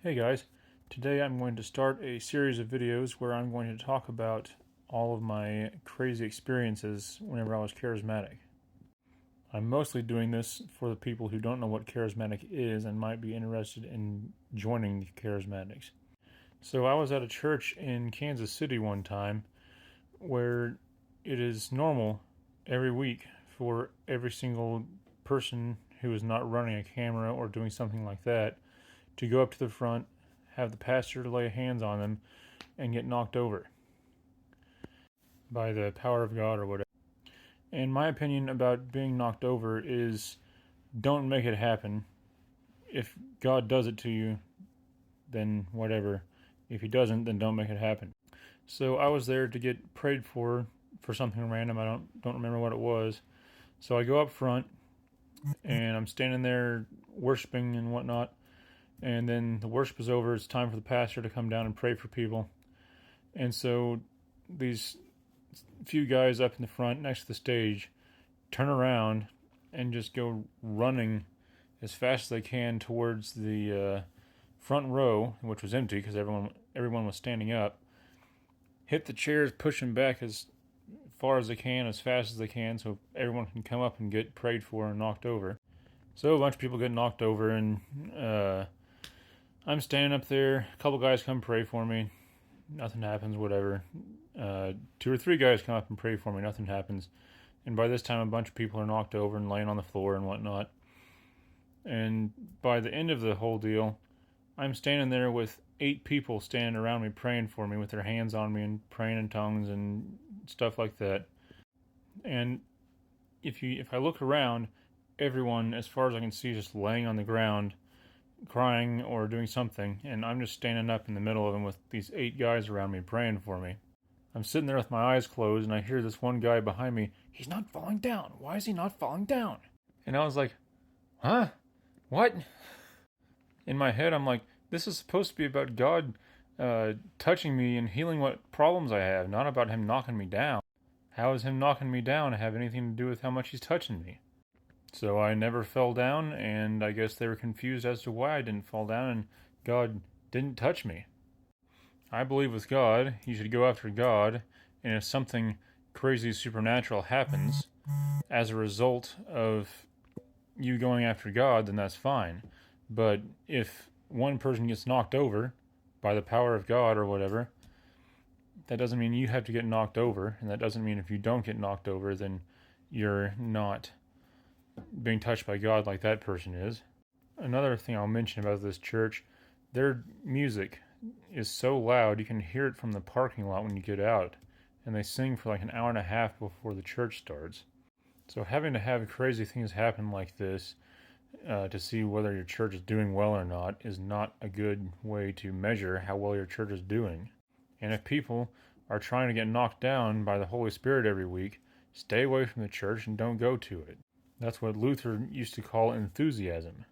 Hey guys, today I'm going to start a series of videos where I'm going to talk about all of my crazy experiences whenever I was charismatic. I'm mostly doing this for the people who don't know what charismatic is and might be interested in joining the charismatics. So I was at a church in Kansas City one time where it is normal every week for every single person who is not running a camera or doing something like that to go up to the front, have the pastor lay hands on them, and get knocked over by the power of God or whatever. And my opinion about being knocked over is don't make it happen. If God does it to you, then whatever. If He doesn't, then don't make it happen. So I was there to get prayed for something random. I don't remember what it was. So I go up front and I'm standing there worshiping and whatnot. And then the worship is over. It's time for the pastor to come down and pray for people. And so these few guys up in the front next to the stage turn around and just go running as fast as they can towards the front row, which was empty because everyone was standing up. Hit the chairs, push them back as far as they can, as fast as they can, so everyone can come up and get prayed for and knocked over. So a bunch of people get knocked over, and I'm standing up there. A couple guys come pray for me. Nothing happens, whatever. 2 or 3 guys come up and pray for me. Nothing happens. And by this time, a bunch of people are knocked over and laying on the floor and whatnot. And by the end of the whole deal, I'm standing there with 8 people standing around me praying for me with their hands on me and praying in tongues and stuff like that. And if I look around, everyone, as far as I can see, is just laying on the ground, crying or doing something, and I'm just standing up in the middle of them with these 8 guys around me praying for me. I'm sitting there with my eyes closed, and I hear this one guy behind me, "He's not falling down. Why is he not falling down?" And I was like, huh? What? In my head, I'm like, this is supposed to be about God touching me and healing what problems I have, not about Him knocking me down. How does Him knocking me down have anything to do with how much He's touching me? So I never fell down, and I guess they were confused as to why I didn't fall down, and God didn't touch me. I believe with God, you should go after God, and if something crazy supernatural happens as a result of you going after God, then that's fine. But if one person gets knocked over by the power of God or whatever, that doesn't mean you have to get knocked over, and that doesn't mean if you don't get knocked over, then you're not being touched by God like that person is. Another thing I'll mention about this church, their music is so loud you can hear it from the parking lot when you get out, and they sing for like an hour and a half before the church starts. So having to have crazy things happen like this to see whether your church is doing well or not is not a good way to measure how well your church is doing. And if people are trying to get knocked down by the Holy Spirit every week, stay away from the church and don't go to it. That's what Luther used to call enthusiasm.